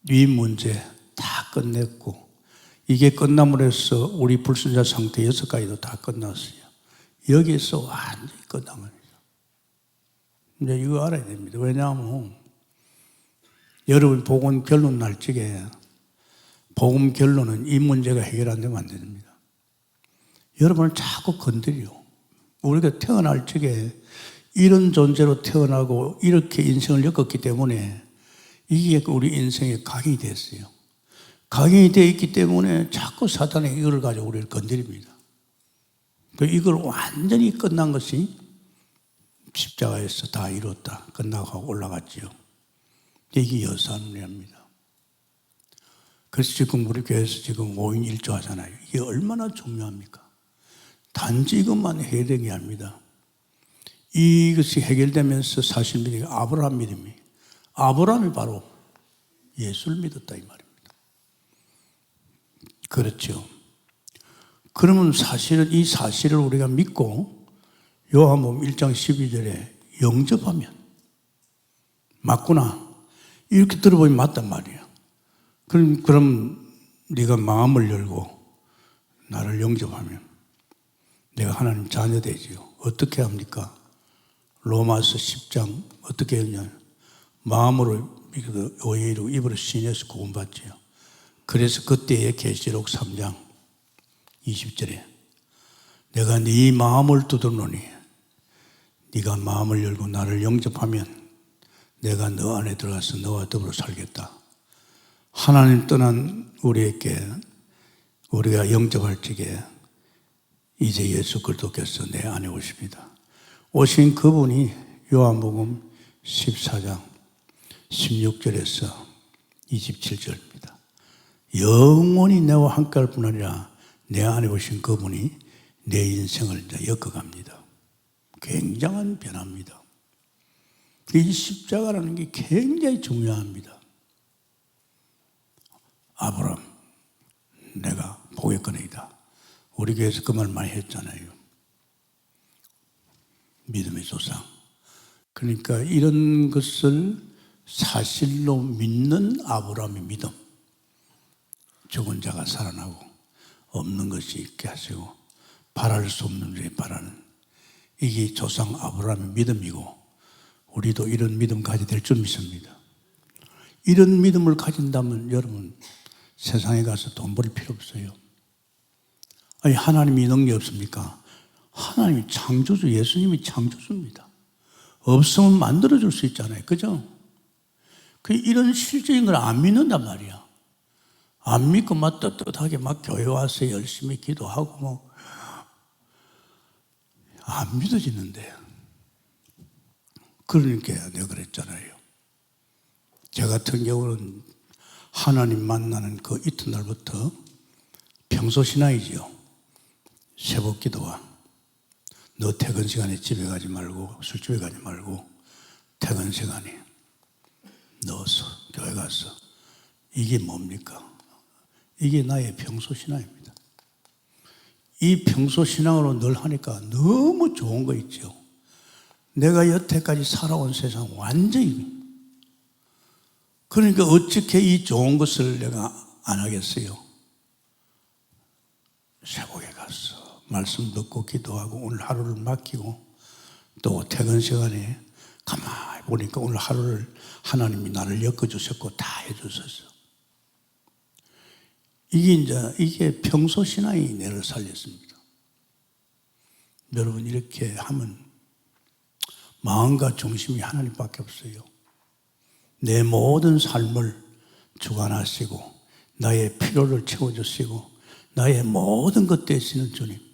이 문제 다 끝냈고 이게 끝남으로 해서 우리 불순자 상태 6가지도 다 끝났어요. 여기에서 완전히 끝난 겁니다. 이제 이거 알아야 됩니다. 왜냐하면 여러분 복음 결론 날 적에 복음 결론은 이 문제가 해결 안 되면 안 됩니다. 여러분을 자꾸 건드려. 우리가 태어날 적에 이런 존재로 태어나고 이렇게 인생을 겪었기 때문에 이게 우리 인생의 각인이 됐어요. 각인이 되어 있기 때문에 자꾸 사탄이 이걸 가지고 우리를 건드립니다. 이걸 완전히 끝난 것이 십자가에서 다 이뤘다. 끝나고 올라갔지요. 이게 여사문이랍니다. 그래서 지금 우리 교회에서 지금 5인 1조 하잖아요. 이게 얼마나 중요합니까? 단지 이것만 해결된 게 아닙니다. 이것이 해결되면서 사실 믿음이 아브라함 믿음이 아브라함이 바로 예수를 믿었다 이 말입니다. 그렇죠. 그러면 사실은 이 사실을 우리가 믿고 요한복음 1장 12절에 영접하면 맞구나 이렇게 들어보면 맞단 말이에요. 그럼 네가 마음을 열고 나를 영접하면 내가 하나님 자녀 되지요. 어떻게 합니까? 로마서 10장 어떻게 했냐? 마음으로 믿고 오해로 입으로 신해서 구원받지요. 그래서 그때의 계시록 3장 20절에 내가 네 마음을 두드러니 네가 마음을 열고 나를 영접하면 내가 너 안에 들어가서 너와 더불어 살겠다. 하나님 떠난 우리에게 우리가 영접할 적에 이제 예수 그리스도께서 내 안에 오십니다. 오신 그분이 요한복음 14장 16절에서 27절입니다. 영원히 내와 함께할 뿐 아니라 내 안에 오신 그분이 내 인생을 이제 엮어갑니다. 굉장한 변화입니다. 이 십자가라는 게 굉장히 중요합니다. 아브라함, 내가 보겠거니이다. 우리 교회에서 그 말 많이 했잖아요. 믿음의 조상. 그러니까 이런 것을 사실로 믿는 아브라함의 믿음. 죽은 자가 살아나고 없는 것이 있게 하시고 바랄 수 없는 일에 바라는, 이게 조상 아브라함의 믿음이고 우리도 이런 믿음 가져야 될 줄 믿습니다. 이런 믿음을 가진다면 여러분 세상에 가서 돈 벌 필요 없어요. 아니 하나님이 능력 없습니까? 하나님이 창조주, 예수님이 창조주입니다. 없으면 만들어줄 수 있잖아요. 그죠? 이런 실제인 걸 안 믿는단 말이야. 안 믿고 막 떳떳하게 막 교회 와서 열심히 기도하고 뭐 안 믿어지는데. 그러니까 내가 그랬잖아요. 저 같은 경우는 하나님 만나는 그 이튿날부터 평소신앙이지요. 새벽 기도와 너 퇴근 시간에 집에 가지 말고 술집에 가지 말고 퇴근 시간에 넣어서 교회 가서, 이게 뭡니까? 이게 나의 평소신앙입니다. 이 평소신앙으로 늘 하니까 너무 좋은 거 있죠. 내가 여태까지 살아온 세상 완전히. 그러니까 어떻게 이 좋은 것을 내가 안 하겠어요? 새벽에 가서 말씀 듣고 기도하고 오늘 하루를 맡기고 또 퇴근 시간에 가만히 보니까 오늘 하루를 하나님이 나를 엮어주셨고 다 해주셨어. 이게 평소 신앙이 내를 살렸습니다. 여러분 이렇게 하면 마음과 중심이 하나님밖에 없어요. 내 모든 삶을 주관하시고 나의 필요를 채워주시고 나의 모든 것 되시는 주님.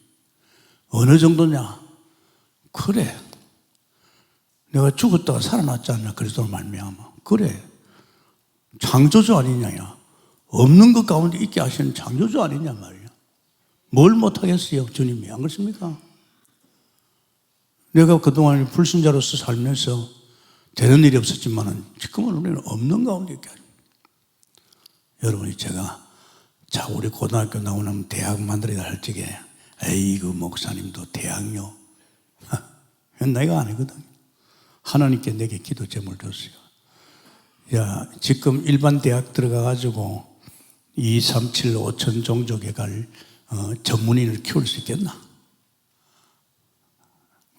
어느 정도냐? 그래, 내가 죽었다가 살아났지 않나? 그리스도로 말미암아. 그래, 창조주 아니냐야. 없는 것 가운데 있게 하시는 창조주 아니냐 말이야. 뭘 못하겠어요 주님이. 안 그렇습니까? 내가 그동안 불신자로서 살면서 되는 일이 없었지만 지금은 우리는 없는 가운데 있게 하십니다. 여러분이 제가 자 우리 고등학교 나오면 대학 만들어야 할 적에 에이그 목사님도 대학요. 내가 아니거든. 하나님께 내게 기도 제목을 줬어요. 야, 지금 일반 대학 들어가가지고 2, 3, 7, 5천 종족에 갈 전문인을 키울 수 있겠나?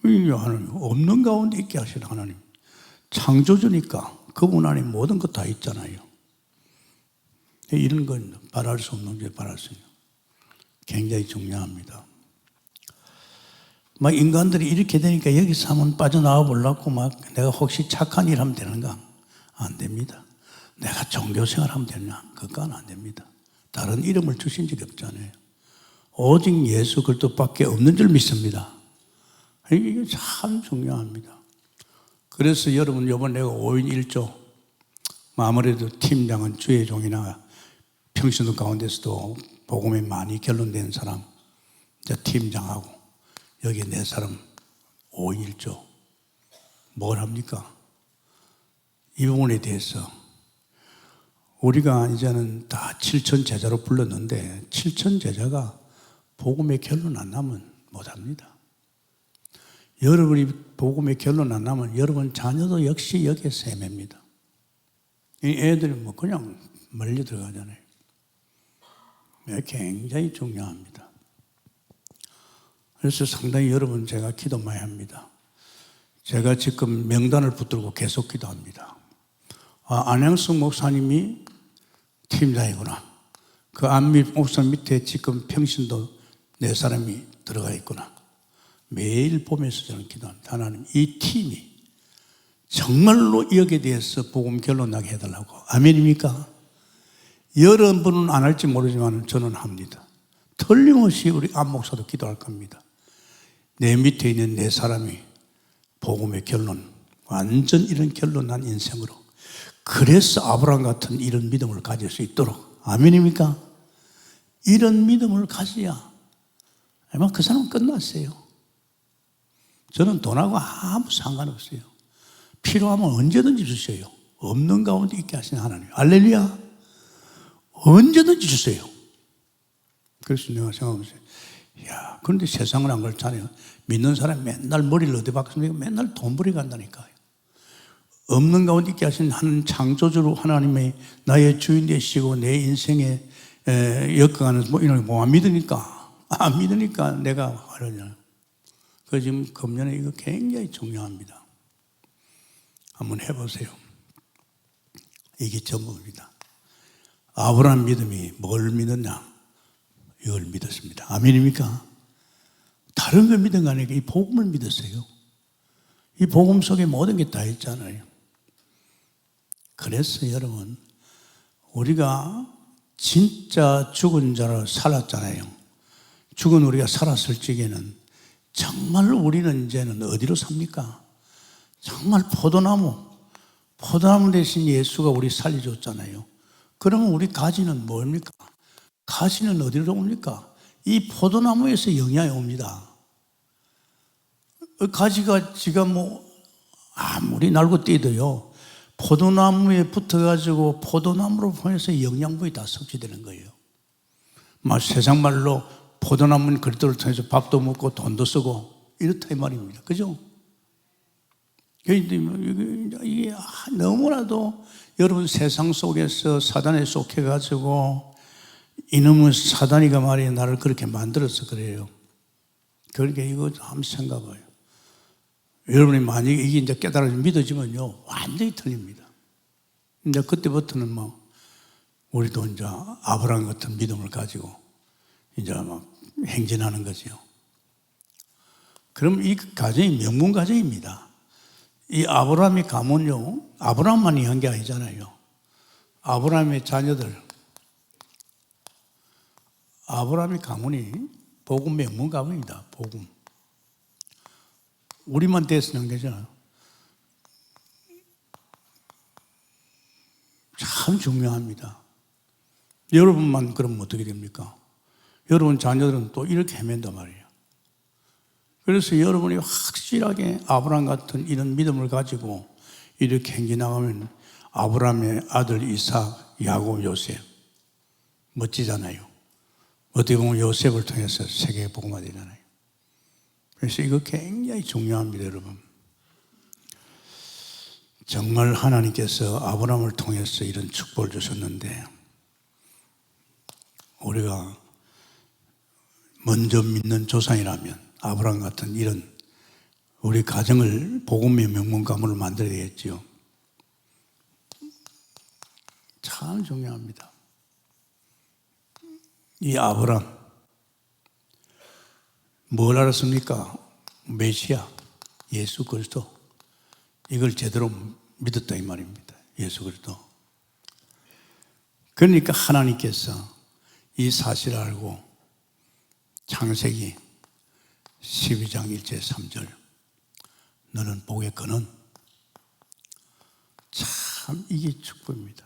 하나님, 없는 가운데 있게 하시는 하나님. 창조주니까 그분 안에 모든 것 다 있잖아요. 이런 건 바랄 수 없는 게 바랄 수 있는. 굉장히 중요합니다. 막 인간들이 이렇게 되니까 여기서 한번 빠져나와 보려고 막 내가 혹시 착한 일 하면 되는가? 안 됩니다. 내가 종교생활 하면 되냐? 그건 안 됩니다. 다른 이름을 주신 적이 없잖아요. 오직 예수 그리스도밖에 없는 줄 믿습니다. 이게 참 중요합니다. 그래서 여러분 이번에 내가 5인 1조 아무래도 팀장은 주의 종이나 평신도 가운데서도 복음에 많이 결론된 사람 팀장하고 여기 네 사람 5인 1조 뭘 합니까? 이 부분에 대해서 우리가 이제는 다 7천 제자로 불렀는데 7천 제자가 복음의 결론 안 나면 못합니다. 여러분이 복음의 결론 안 나면 여러분 자녀도 역시 여기에 세매입니다. 이 애들이 뭐 그냥 멀리 들어가잖아요. 굉장히 중요합니다. 그래서 상당히 여러분 제가 기도 많이 합니다. 제가 지금 명단을 붙들고 계속 기도합니다. 안양숙 목사님이 팀장이구나. 그 안미 목사 밑에 지금 평신도 네 사람이 들어가 있구나. 매일 보면서 저는 기도합니다. 하나님, 이 팀이 정말로 여기에 대해서 복음 결론 나게 해달라고. 아멘입니까? 여러분은 안 할지 모르지만 저는 합니다. 틀림없이 우리 안 목사도 기도할 겁니다. 내 밑에 있는 네 사람이 복음의 결론, 완전 이런 결론 난 인생으로. 그래서 아브라함 같은 이런 믿음을 가질 수 있도록. 아멘입니까? 이런 믿음을 가져야 아마 그 사람은 끝났어요. 저는 돈하고 아무 상관없어요. 필요하면 언제든지 주세요. 없는 가운데 있게 하신 하나님. 할렐루야. 언제든지 주세요. 그래서 내가 생각해보세요. 야, 그런데 세상은 안 그렇잖아요. 믿는 사람이 맨날 머리를 어디 박습니까? 맨날 돈벌이 간다니까요. 없는 가운데 있게 하신 한 창조주로 하나님의 나의 주인 되시고 내 인생에 엮어가는 뭐 이런 거 안 믿으니까 안 믿으니까 내가 하려냐. 그 지금 금년에 이거 굉장히 중요합니다. 한번 해보세요. 이게 전부입니다. 아브라함 믿음이 뭘 믿었냐? 이걸 믿었습니다. 아멘입니까? 다른 걸 믿은 거 아니고 이 복음을 믿었어요. 이 복음 속에 모든 게 다 있잖아요. 그래서 여러분, 우리가 진짜 죽은 자로 살았잖아요. 죽은 우리가 살았을 적에는 정말 우리는 이제는 어디로 삽니까? 정말 포도나무 대신 예수가 우리 살려줬잖아요. 그러면 우리 가지는 뭡니까? 가지는 어디로 옵니까? 이 포도나무에서 영향이 옵니다. 가지가 지가 뭐 아무리 날고 뛰어도요, 포도나무에 붙어가지고 포도나무로 보내서 영양분이 다 섭취되는 거예요. 막 세상 말로 포도나무는 그릇들을 통해서 밥도 먹고 돈도 쓰고 이렇다 이 말입니다. 그죠? 이게 너무나도 여러분 세상 속에서 사단에 속해가지고 이놈의 사단이가 말이에요. 나를 그렇게 만들어서 그래요. 그러니까 이거 한번 생각해봐요. 여러분이 만약에 이게 이제 깨달아서 믿어지면요, 완전히 틀립니다. 이제 그때부터는 뭐, 우리도 이제 아브라함 같은 믿음을 가지고 이제 막 행진하는 거죠. 그럼 이 가정이 명문 가정입니다. 이 아브라함의 가문요, 아브라함만이 한 게 아니잖아요. 아브라함의 자녀들, 아브라함의 가문이 복음 명문 가문입니다. 복음. 우리만 됐으면 되잖아요. 참 중요합니다. 여러분만 그러면 어떻게 됩니까? 여러분 자녀들은 또 이렇게 헤맨단 말이에요. 그래서 여러분이 확실하게 아브라함 같은 이런 믿음을 가지고 이렇게 행진하면 아브라함의 아들 이삭, 야곱, 요셉 멋지잖아요. 어떻게 보면 요셉을 통해서 세계에 복음화 되잖아요. 그래서 이거 굉장히 중요합니다, 여러분. 정말 하나님께서 아브라함을 통해서 이런 축복을 주셨는데 우리가 먼저 믿는 조상이라면 아브라함 같은 이런 우리 가정을 복음의 명문 가문을 만들어야 되겠지요. 참 중요합니다. 이 아브라함 뭘 알았습니까? 메시아 예수 그리스도 이걸 제대로 믿었다 이 말입니다. 예수 그리스도. 그러니까 하나님께서 이 사실을 알고 창세기 12장 1절 3절 너는 복의 근원. 참 이게 축복입니다.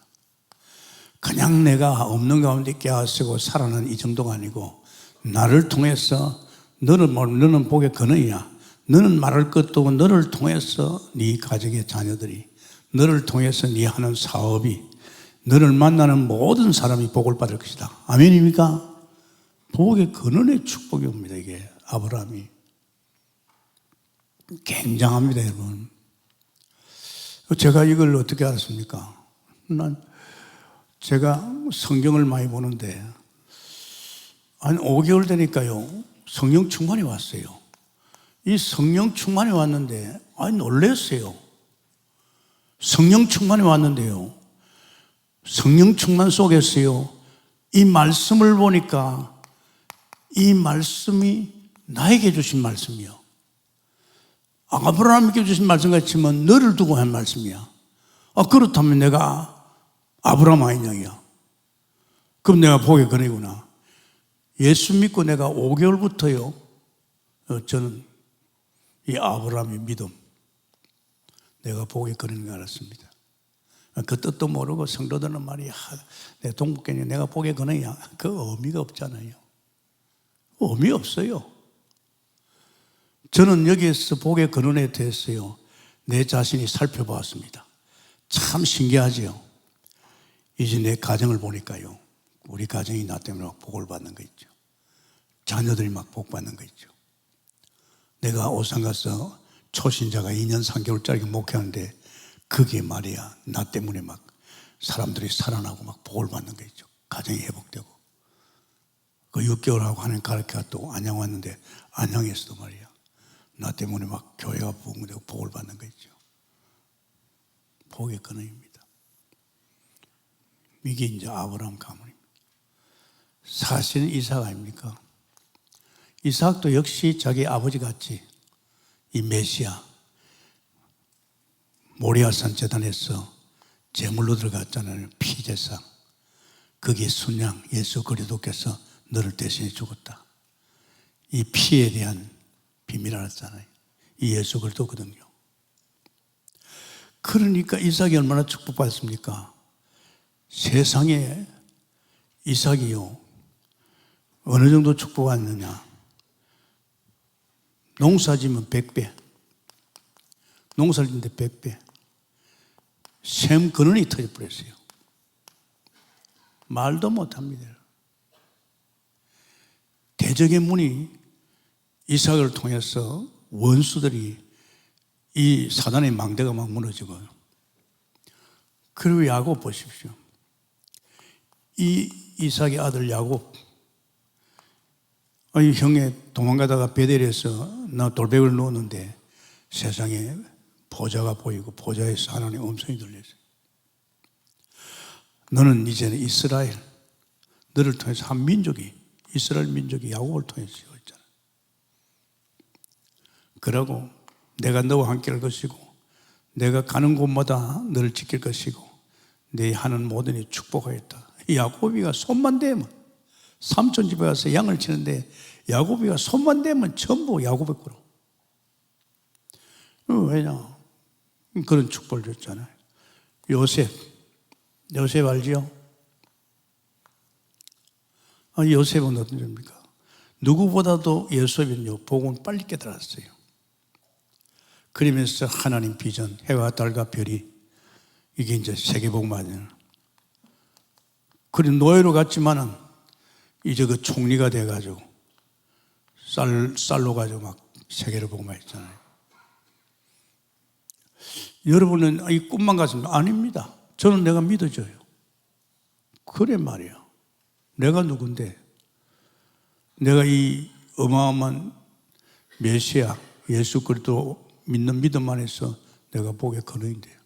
그냥 내가 없는 가운데 깨어쓰고 살아난 이 정도가 아니고 나를 통해서 너는 복의 근원이야. 너는 말할 것도 없고 너를 통해서 네 가정의 자녀들이 너를 통해서 네 하는 사업이 너를 만나는 모든 사람이 복을 받을 것이다. 아멘입니까? 복의 근원의 축복이 옵니다. 이게 아브라함이 굉장합니다, 여러분. 제가 이걸 어떻게 알았습니까? 제가 성경을 많이 보는데 한 5개월 되니까요 성령 충만이 왔어요. 이 성령 충만이 왔는데 놀랐어요. 성령 충만이 왔는데요 성령 충만 속에서요 이 말씀을 보니까 이 말씀이 나에게 주신 말씀이요. 아브라함에게 주신 말씀 같지만 너를 두고 한 말씀이야. 그렇다면 내가 아브라함 아니냐야. 그럼 내가 복의 근원이구나. 예수 믿고 내가 5개월부터요 저는 이 아브라함의 믿음 내가 복의 근원인 줄 알았습니다. 그 뜻도 모르고 성도들은 말이야, 내 동북견이 내가 복의 근원이야. 그 의미가 없잖아요. 의미 없어요. 저는 여기에서 복의 근원에 대해서요, 내 자신이 살펴보았습니다. 참 신기하지요. 이제 내 가정을 보니까요, 우리 가정이 나 때문에 막 복을 받는 거 있죠. 자녀들이 막 복 받는 거 있죠. 내가 오산 가서 초신자가 2년 3개월짜리 목회하는데 그게 말이야, 나 때문에 막 사람들이 살아나고 막 복을 받는 거 있죠. 가정이 회복되고. 그 6개월하고 하는 가르쳐가 또 안양 왔는데 안양에서도 말이야, 나 때문에 막 교회가 부흥되고 복을 받는 거 있죠. 복의 근원입니다. 이게 이제 아브라함 가문입니다. 사실은 이삭 아닙니까? 이삭도 역시 자기 아버지 같이 이 메시아 모리아산 제단에서 제물로 들어갔잖아요. 피제사. 그게 순양 예수 그리스도께서 너를 대신해 죽었다. 이 피에 대한 비밀 알았잖아요. 이 예수 그리스도거든요. 그러니까 이삭이 얼마나 축복받습니까? 세상에 이삭이요, 어느 정도 축복받느냐? 농사지면 100배, 농사를 짓는데 100배, 샘 근원이 터져버렸어요. 말도 못합니다. 대적의 문이 이삭을 통해서 원수들이 이 사단의 망대가 막 무너지고, 그리고 야곱 보십시오. 이 이삭의 아들 야곱, 아니 형에 도망가다가 베델에서 나 돌백을 놓았는데 세상에 보좌가 보이고 보좌에서 하나님의 음성이 들렸어요. 너는 이제는 이스라엘, 너를 통해서 한 민족이, 이스라엘 민족이 야곱을 통해서 있잖아. 그러고 내가 너와 함께 할 것이고 내가 가는 곳마다 너를 지킬 것이고 네 하는 모든 일 축복하겠다. 야곱이가 손만 대면, 삼촌 집에 가서 양을 치는데 야곱이가 손만 대면 전부 야곱의 거로. 왜냐? 그런 축복을 줬잖아요. 요셉 알지요? 요셉은 어떤 점입니까? 누구보다도 요셉은요, 복음을 빨리 깨달았어요. 그러면서 하나님 비전, 해와 달과 별이, 이게 이제 세계복음 아니에요. 그리고 노예로 갔지만은 이제 그 총리가 돼가지고 쌀로 가지고 막 세계를 복음화했잖아요. 여러분은 이 꿈만 같습니다. 아닙니다. 저는 내가 믿어져요. 그래 말이야. 내가 누군데? 내가 이 어마어마한 메시아 예수 그리스도 믿는 믿음 안에서 내가 복의 근원인데요.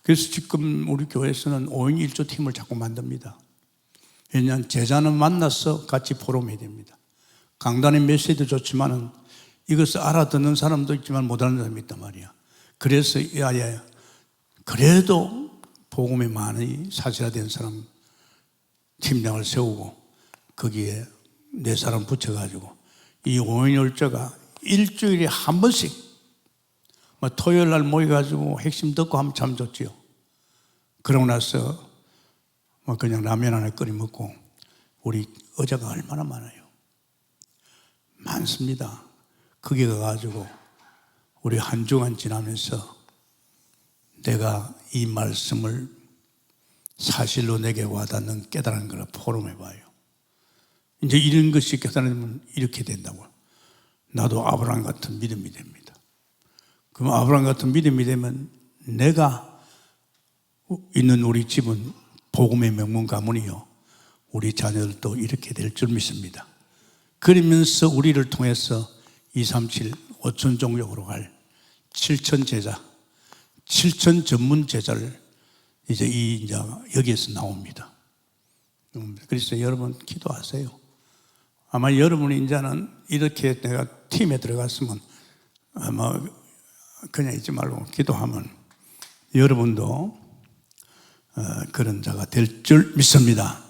그래서 지금 우리 교회에서는 5인 1조 팀을 자꾸 만듭니다. 왜냐하면 제자는 만나서 같이 포럼해야 됩니다. 강단의 메시지도 좋지만은 이것을 알아듣는 사람도 있지만 못 알아듣는 사람이 있단 말이야. 그래서 그래도 복음에 많이 사실화된 사람 팀장을 세우고 거기에 4사람 붙여가지고 이 5인 1조가 일주일에 한 번씩 토요일 날 모여가지고 핵심 듣고 하면 참 좋지요. 그러고 나서 그냥 라면 하나 끓여 먹고 우리 의자가 얼마나 많아요. 많습니다. 거기 가가지고 우리 한 주간 지나면서 내가 이 말씀을 사실로 내게 와닿는 깨달은 걸 포럼해봐요. 이제 이런 것이 깨달으면 이렇게 된다고. 나도 아브라함 같은 믿음이 됩니다. 그럼 아브라함 같은 믿음이 되면 내가 있는 우리 집은 복음의 명문 가문이요, 우리 자녀들도 이렇게 될 줄 믿습니다. 그러면서 우리를 통해서 237, 5천 종족으로 갈 7천 제자, 7천 전문 제자를 이제 여기에서 나옵니다. 그래서 여러분 기도하세요. 아마 여러분이 이제는 이렇게 내가 팀에 들어갔으면 아마 그냥 있지 말고 기도하면 여러분도 그런 자가 될 줄 믿습니다.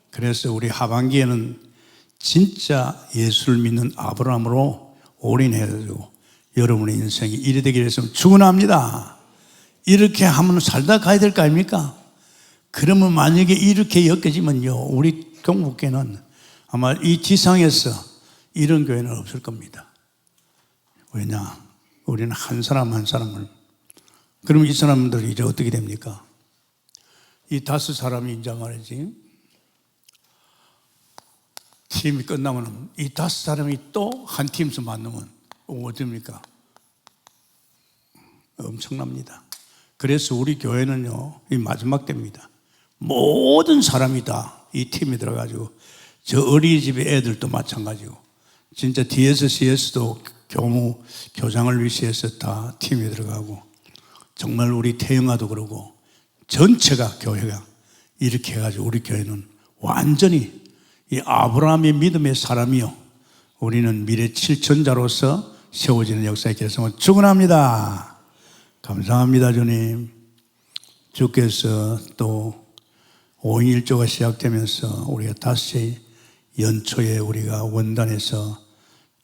그래서 우리 하반기에는 진짜 예수를 믿는 아브라함으로 올인해가지고 여러분의 인생이 이래 되기를 했으면 축원합니다. 이렇게 하면 살다 가야 될 거 아닙니까? 그러면 만약에 이렇게 엮여지면요, 우리 경북교회는 아마 이 지상에서 이런 교회는 없을 겁니다. 왜냐? 우리는 한 사람 한 사람을. 그러면 이 사람들이 이제 어떻게 됩니까? 이 5사람이 이제 말이지, 팀이 끝나면 이 5사람이 또 한 팀에서 만나면 어떻습니까? 엄청납니다. 그래서 우리 교회는요, 이 마지막 때입니다. 모든 사람이 다 이 팀에 들어가지고, 저 어린이집의 애들도 마찬가지고, 진짜 DSCS도 교장을 위시해서 다 팀에 들어가고, 정말 우리 태영아도 그러고, 전체가 교회가 이렇게 해가지고 우리 교회는 완전히 이 아브라함의 믿음의 사람이요, 우리는 미래 7천자로서 세워지는 역사의 결성을 축원합니다. 감사합니다. 주님, 주께서 또 5인 1조가 시작되면서 우리가 다시 연초에 우리가 원단에서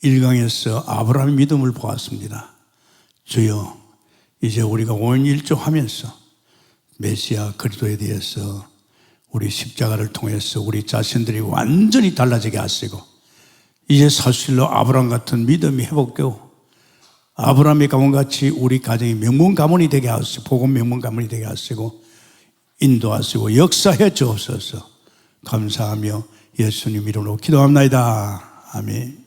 1강에서 아브라함의 믿음을 보았습니다. 주여, 이제 우리가 5인 1조 하면서 메시아 그리스도에 대해서 우리 십자가를 통해서 우리 자신들이 완전히 달라지게 하시고, 이제 사실로 아브라함 같은 믿음이 회복되고, 아브라함의 가문같이 우리 가정이 명문 가문이 되게 하시고, 복음 명문 가문이 되게 하시고, 인도하시고 역사해 주옵소서. 감사하며 예수님 이름으로 기도합니다. 아멘.